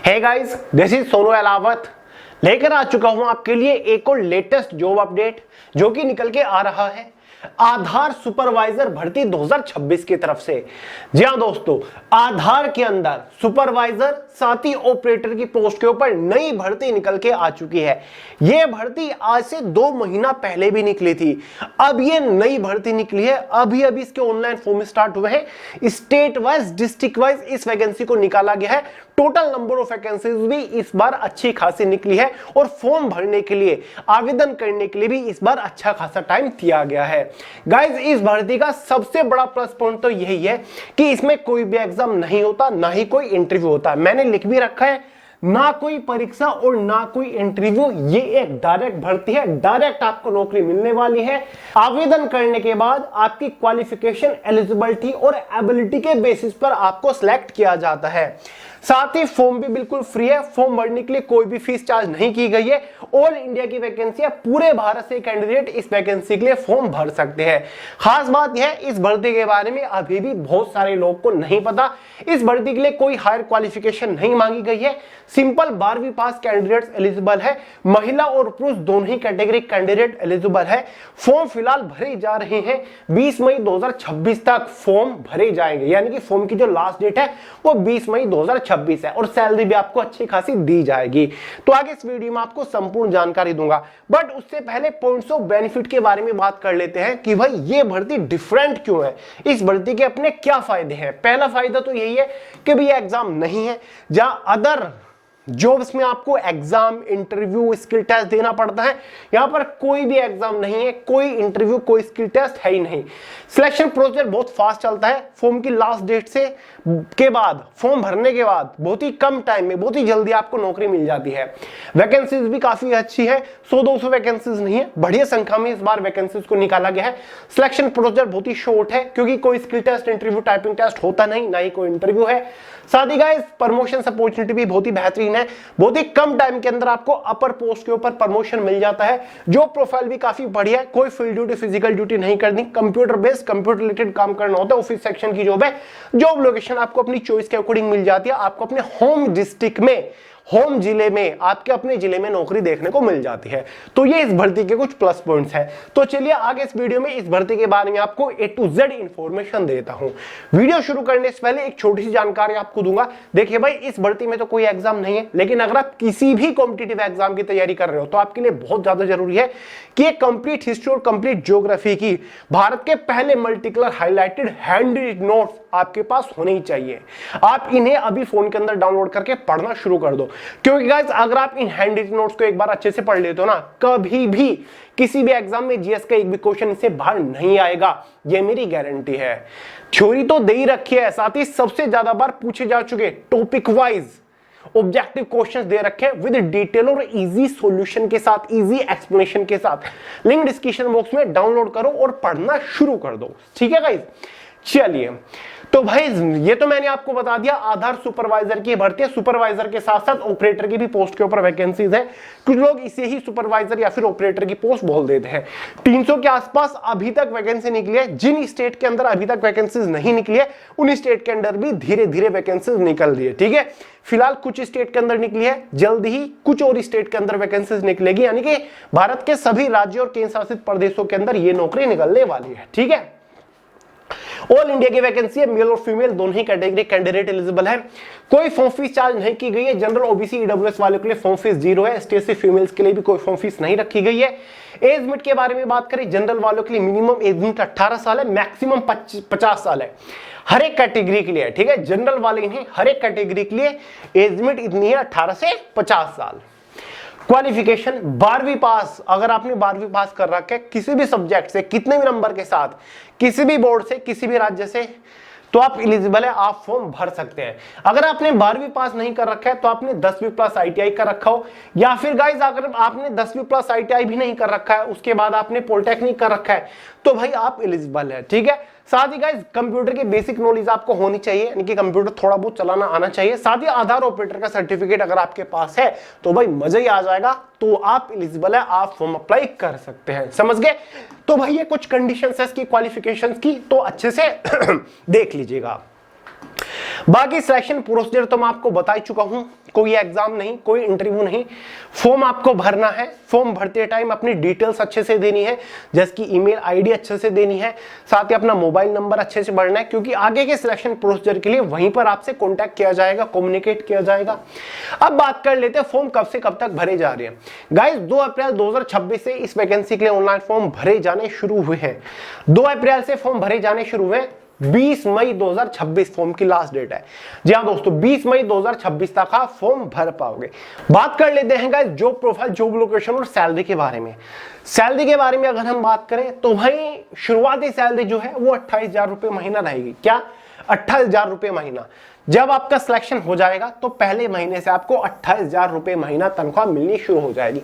Hey guys, this is Sonu Alawat लेकर आ चुका हूं आपके लिए एक और लेटेस्ट जॉब अपडेट जो कि निकल के आ रहा है आधार सुपरवाइजर भर्ती 2026 की तरफ से। जी हां दोस्तों, आधार के अंदर सुपरवाइजर साथ ही ऑपरेटर की पोस्ट के ऊपर नई भर्ती निकल के आ चुकी है। यह भर्ती आज से 2 महीना पहले भी निकली थी। अब ये नई भर्ती निकली है, अभी अभी इसके ऑनलाइन फॉर्म स्टार्ट हुए हैं। स्टेट वाइज, डिस्ट्रिक्ट वाइज इस वैकेंसी को निकाला गया है। टोटल नंबर ऑफ वैकेंसीज भी इस बार अच्छी खासी निकली है और फॉर्म भरने के लिए, आवेदन करने के लिए भी इस बार अच्छा खासा टाइम दिया गया है। गाइज, इस भर्ती का सबसे बड़ा प्लस पॉइंट तो यही है कि इसमें कोई भी एग्जाम नहीं होता, ना ही कोई इंटरव्यू होता। मैंने लिख भी रखा है, ना कोई परीक्षा और ना कोई इंटरव्यू, ये एक डायरेक्ट भर्ती है। डायरेक्ट आपको नौकरी मिलने वाली है। आवेदन करने के बाद आपकी क्वालिफिकेशन, एलिजिबिलिटी और एबिलिटी के बेसिस पर आपको सिलेक्ट किया जाता है। साथ ही फॉर्म भी बिल्कुल फ्री है। फॉर्म भरने के लिए कोई भी फीस चार्ज नहीं की गई है। ऑल इंडिया की वैकेंसी है, पूरे भारत से कैंडिडेट इस वैकेंसी के लिए फॉर्म भर सकते हैं। खास बात यह है, इस भर्ती के बारे में अभी भी बहुत सारे लोगों को नहीं पता। इस भर्ती के लिए कोई हायर क्वालिफिकेशन नहीं मांगी गई है। सिंपल 12वीं पास कैंडिडेट्स एलिजिबल है। महिला और पुरुष दोनों ही कैटेगरी कैंडिडेट एलिजिबल है। फॉर्म फिलहाल भरे जा रहे हैं। 20 मई 2026 तक फॉर्म भरे जाएंगे, यानी कि फॉर्म की जो लास्ट डेट है वो 20 मई 2026 है और सैलरी भी आपको अच्छी खासी दी जाएगी। तो आगे इस वीडियो में आपको संपूर्ण जानकारी दूंगा, बट उससे पहले पॉइंट्स ऑफ बेनिफिट के बारे में बात कर लेते हैं कि भाई ये भर्ती डिफरेंट क्यों है, इस भर्ती के अपने क्या फायदे हैं। पहला फायदा तो यही है कि भाई एग्जाम नहीं है। जहां अदर जॉब्स में आपको एग्जाम, इंटरव्यू, स्किल टेस्ट देना पड़ता है, यहां पर कोई भी एग्जाम नहीं है, कोई इंटरव्यू, कोई स्किल टेस्ट है ही नहीं। सिलेक्शन प्रोसेस बहुत फास्ट चलता है। फॉर्म की लास्ट डेट से के बाद, फॉर्म भरने के बाद बहुत ही कम टाइम में, बहुत ही जल्दी आपको नौकरी मिल जाती है। वैकेंसीज भी काफी अच्छी है, 100-200 वैकेंसीज नहीं है, बढ़िया संख्या में इस बार वैकेंसीज को निकाला गया है। सिलेक्शन प्रोसेस बहुत ही शॉर्ट है क्योंकि कोई skill test, interview, typing test होता नहीं, ना ही कोई इंटरव्यू है। साथ ही गाइस, प्रमोशन अपॉर्चुनिटी भी बहुत ही बेहतरीन है। बहुत ही कम टाइम के अंदर आपको अपर पोस्ट के ऊपर प्रमोशन मिल जाता है। जॉब प्रोफाइल भी काफी बढ़िया है। कोई फील्ड ड्यूटी, फिजिकल ड्यूटी नहीं करनी, कंप्यूटर बेस्ड, कंप्यूटर रिलेटेड काम करना होता है। ऑफिस सेक्शन की जॉब है। जॉब लोकेशन आपको अपनी चॉइस के अकॉर्डिंग मिल जाती है। आपको अपने होम डिस्ट्रिक्ट में, होम जिले में, आपके अपने जिले में नौकरी देखने को मिल जाती है। तो ये इस भर्ती के कुछ प्लस पॉइंट्स हैं। तो चलिए आगे इस वीडियो में इस भर्ती के बारे में आपको A to Z इंफॉर्मेशन देता हूं। वीडियो शुरू करने से पहले एक छोटी सी जानकारी आपको दूंगा। देखिए भाई, इस भर्ती में तो कोई एग्जाम नहीं है, लेकिन अगर आप किसी भी कॉम्पिटिटिव एग्जाम की तैयारी कर रहे हो तो आपके लिए बहुत ज्यादा जरूरी है कि एक कंप्लीट हिस्ट्री और कंप्लीट ज्योग्राफी की भारत के पहले multi colour highlighted hand written notes आपके पास होने ही चाहिए। आप इन्हें अभी फोन के अंदर डाउनलोड करके पढ़ना शुरू कर दो, क्योंकि गाइस अगर आप इन हैंड रिटन नोट्स को एक बार अच्छे से पढ़ लेते हो ना, कभी भी किसी भी एग्जाम में जीएस का एक भी क्वेश्चन इससे बाहर नहीं आएगा, ये मेरी गारंटी है। थ्योरी तो दे ही रखी है, साथ ही सबसे ज्यादा बार पूछे जा चुके टॉपिक वाइज ऑब्जेक्टिव क्वेश्चंस दे रखे हैं विद डिटेल और इजी सॉल्यूशन के साथ, इजी एक्सप्लेनेशन के साथ। लिंक डिस्क्रिप्शन बॉक्स में डाउनलोड करो और पढ़ना शुरू कर दो, ठीक है गाइस। चलिए, तो भाई ये तो मैंने आपको बता दिया आधार सुपरवाइजर की भर्ती है। सुपरवाइजर के साथ साथ ऑपरेटर की भी पोस्ट के ऊपर वैकेंसीज है। कुछ लोग इसे ही सुपरवाइजर या फिर ऑपरेटर की पोस्ट बोल देते हैं। 300 के आसपास अभी तक वैकेंसी निकली है। जिन स्टेट के अंदर अभी तक वैकेंसीज नहीं निकली है, उन स्टेट के अंदर भी धीरे धीरे वैकेंसीज निकल रही है, ठीक है। फिलहाल कुछ स्टेट के अंदर निकली है, जल्द ही कुछ और स्टेट के अंदर वैकेंसीज निकलेगी, यानी कि भारत के सभी राज्यों और केंद्र शासित प्रदेशों के अंदर ये नौकरी निकलने वाली है, ठीक है। ऑल इंडिया की वैकेंसी है, मेल और फीमेल दोनों ही कैटेगरी कैंडिडेट एलिजिबल है। कोई फॉर्म फीस चार्ज नहीं की गई है। जनरल, ओबीसी, ईडब्ल्यूएस वालों के लिए फॉर्म फीस 0 है। एसटी फीमेल्स के लिए भी कोई फॉर्म फीस नहीं रखी गई है। एज लिमिट के बारे में बात करें, जनरल वालों के लिए मिनिमम एज लिमिट 18 साल है, मैक्सिमम 50 साल है, हर एक कैटेगरी के लिए, ठीक है। जनरल वाले नहीं, हर एक कैटेगरी के लिए एज लिमिट इतनी है, 18 से 50 साल। क्वालिफिकेशन 12वीं पास, अगर आपने 12वीं पास कर रखा है किसी भी सब्जेक्ट से, कितने भी नंबर के साथ, किसी भी बोर्ड से, किसी भी राज्य से, तो आप एलिजिबल है, आप फॉर्म भर सकते हैं। अगर आपने 12वीं पास नहीं कर रखा है तो आपने 10वीं प्लस आईटीआई कर रखा हो, या फिर गाइस अगर आपने 10वीं प्लस आईटीआई भी नहीं कर रखा है, उसके बाद आपने पॉलिटेक्निक कर रखा है, तो भाई आप एलिजिबल है, ठीक है। साथ ही गाइस कंप्यूटर की बेसिक नॉलेज आपको होनी चाहिए, यानी कि कंप्यूटर थोड़ा बहुत चलाना आना चाहिए। साथ ही आधार ऑपरेटर का सर्टिफिकेट अगर आपके पास है तो भाई मजा ही आ जाएगा, तो आप एलिजिबल है, आप फॉर्म अप्लाई कर सकते हैं, समझ गए। तो भाई ये कुछ कंडीशंस है इसकी क्वालिफिकेशंस की, तो अच्छे से देख लीजिएगा। बाकी सिलेक्शन प्रोसीजर तो मैं आपको बता ही चुका हूं, कोई एग्जाम नहीं, कोई इंटरव्यू नहीं, फॉर्म आपको भरना है। फॉर्म भरते टाइम अपनी डिटेल्स अच्छे से देनी है, जैसे कि ईमेल आईडी अच्छे से देनी है, साथ ही अपना मोबाइल नंबर अच्छे से भरना है, क्योंकि आगे के सिलेक्शन प्रोसीजर के लिए वहीं पर आपसे कांटेक्ट किया जाएगा, कम्युनिकेट किया जाएगा। अब बात कर लेते हैं फॉर्म कब से कब तक भरे जा रहे हैं। गाइस 2 अप्रैल 2026 से इस वैकेंसी के लिए ऑनलाइन फॉर्म भरे जाने शुरू हुए हैं। 2 अप्रैल से फॉर्म भरे जाने शुरू हुए, 20 मई 2026 फॉर्म की लास्ट डेट है। जी हाँ दोस्तों, 20 मई 2026 तक आप फॉर्म भर पाओगे। बात कर लेते हैं guys job profile, job location और सैलरी के बारे में। सैलरी के बारे में अगर हम बात करें तो भाई शुरुआती सैलरी जो है वो 28,000 रुपए महीना रहेगी। क्या? 28,000 रुपए महीना। जब आपका सिलेक्शन हो जाएगा तो पहले महीने से आपको 28,000 रुपए महीना तनख्वाह मिलनी शुरू हो जाएगी।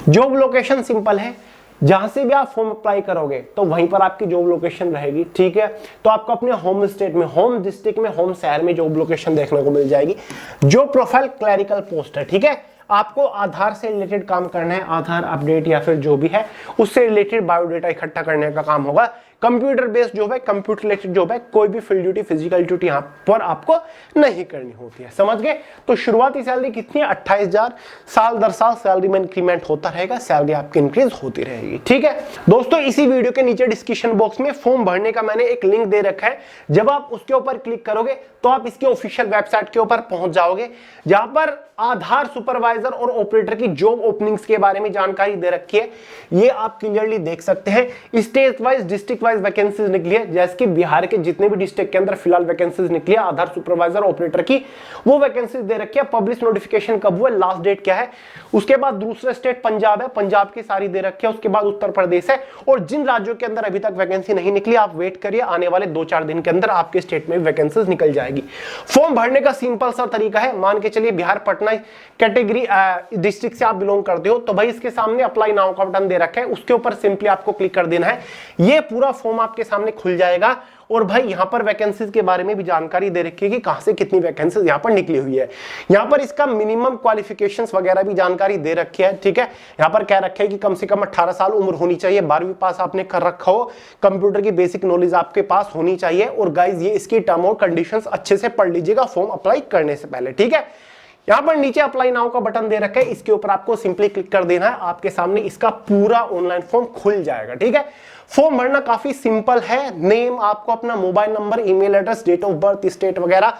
जॉब लोकेशन सिंपल है, जहां से भी आप फॉर्म अप्लाई करोगे तो वहीं पर आपकी जॉब लोकेशन रहेगी। ठीक है, तो आपको अपने होम स्टेट में, होम डिस्ट्रिक्ट में, होम शहर में जॉब लोकेशन देखने को मिल जाएगी। जॉब प्रोफाइल क्लरिकल पोस्ट है। ठीक है, आपको आधार से रिलेटेड काम करना है, आधार अपडेट या फिर जो भी है उससे रिलेटेड बायोडेटा इकट्ठा करने का काम होगा। कंप्यूटर बेस्ड जॉब है, कंप्यूटर रिलेटेड जॉब है, कोई भी फील्ड ड्यूटी, फिजिकल ड्यूटी यहां पर आपको नहीं करनी होती है। समझ गए? तो शुरुआती सैलरी कितनी है? 28,000। साल दर साल सैलरी में इंक्रीमेंट होता रहेगा, सैलरी आपकी इंक्रीज होती रहेगी। ठीक है दोस्तों, इसी वीडियो के नीचे डिस्क्रिप्शन बॉक्स में फॉर्म भरने का मैंने एक लिंक दे रखा है। जब आप उसके ऊपर क्लिक करोगे तो आप इसके ऑफिशियल वेबसाइट के ऊपर पहुंच जाओगे, जहां पर आधार सुपरवाइजर और ऑपरेटर की जॉब ओपनिंग्स के बारे में जानकारी दे रखी है। ये आप क्लियरली देख सकते हैं। State wise, district wise vacancies निकली है, जैसे कि बिहार के जितने भी डिस्ट्रिक्ट के अंदर फिलहाल वैकेंसीज निकली है आधार सुपरवाइजर ऑपरेटर की, वो वैकेंसीज दे रखी है। पब्लिश नोटिफिकेशन कब हुआ, लास्ट डेट क्या है। उसके बाद दूसरा स्टेट पंजाब है, पंजाब की सारी दे रखी है। उसके बाद उत्तर प्रदेश है। और जिन राज्यों के अंदर अभी तक वैकेंसी नहीं निकली, आप वेट करिए, आने वाले 2-4 दिन के अंदर आपके स्टेट में वैकेंसीज निकल जाएगी। फॉर्म भरने का सिंपल सा तरीका है। मान के चलिए बिहार पटना कैटेगरी डिस्ट्रिक्ट से आप बिलोंग करते हो, तो भाई इसके सामने अप्लाई नाउ का बटन दे रखा है, उसके ऊपर सिंपली आपको क्लिक कर देना है। ये पूरा फॉर्म आपके सामने खुल जाएगा। और भाई यहां पर वैकेंसीज के बारे में भी जानकारी दे रखी है कि कहां से कितनी वैकेंसीज यहां पर निकली हुई है। यहां पर इसका मिनिमम क्वालिफिकेशंस वगैरह भी जानकारी दे रखी है। ठीक है, यहां पर क्या रखा है कि कम से कम 18 साल उम्र होनी चाहिए, 12वीं पास आपने कर रखा हो, कंप्यूटर की बेसिक नॉलेज आपके पास होनी चाहिए। और गाइज ये इसकी टर्म और कंडीशंस अच्छे से पढ़ लीजिएगा फॉर्म अप्लाई करने से पहले। ठीक है, यहां पर नीचे अप्लाई नाउ का बटन दे रखा है, इसके ऊपर आपको सिंपली क्लिक कर देना है। आपके सामने इसका पूरा ऑनलाइन फॉर्म खुल जाएगा। ठीक है, फॉर्म भरना काफी सिंपल है। नेम आपको अपना mobile number, email address, date of birth, state वगैरह,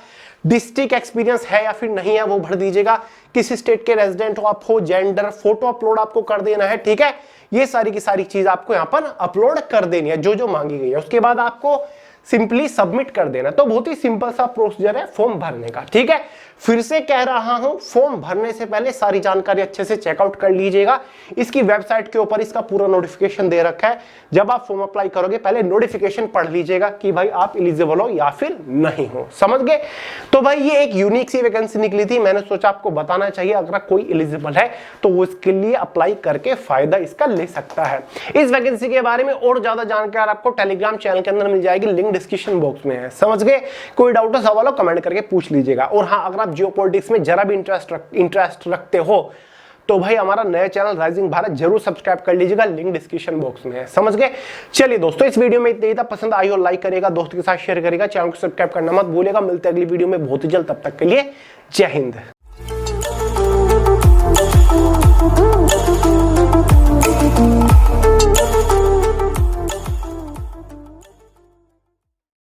डिस्ट्रिक्ट एक्सपीरियंस है या फिर नहीं है वो भर दीजिएगा। किस स्टेट के रेजिडेंट हो आप, हो, जेंडर, फोटो अपलोड आपको कर देना है। ठीक है, ये सारी की सारी चीज आपको यहां पर अपलोड कर देनी है, जो जो मांगी गई है। उसके बाद आपको सिंपली सबमिट कर देना। तो बहुत ही सिंपल सा प्रोसीजर है फॉर्म भरने का। ठीक है, फिर से कह रहा हूं, फॉर्म भरने से पहले सारी जानकारी अच्छे से चेकआउट कर लीजिएगा। इसकी वेबसाइट के ऊपर इसका पूरा नोटिफिकेशन दे रखा है। जब आप फॉर्म अप्लाई करोगे पहले नोटिफिकेशन पढ़ लीजिएगा कि भाई आप एलिजिबल हो या फिर नहीं हो। समझ गए? तो भाई ये एक यूनिक सी वैकेंसी निकली थी, मैंने सोचा आपको बताना चाहिए। अगर कोई एलिजिबल है तो वो इसके लिए अप्लाई करके फायदा इसका ले सकता है। इस वैकेंसी के बारे में और ज्यादा जानकारी आपको टेलीग्राम चैनल के अंदर मिल जाएगी, लिंक डिस्क्रिप्शन बॉक्स में है। समझ गए? कोई डाउट हो सवाल हो कमेंट करके पूछ लीजिएगा। और हाँ, अगर आप जियोपॉलिटिक्स में जरा भी इंटरेस्ट रखते हो तो भाई हमारा नया चैनल राइजिंग भारत जरूर सब्सक्राइब कर लीजिएगा, लिंक डिस्क्रिप्शन बॉक्स में है। समझ गए? चलिए दोस्तों, इस वीडियो में इतना ही था। पसंद आई हो लाइक करेगा, दोस्तों के साथ शेयर करेगा, चैनल को सब्सक्राइब करना मत भूलेगा। मिलते हैं अगली वीडियो में बहुत ही जल्द, तब तक के लिए जय हिंद।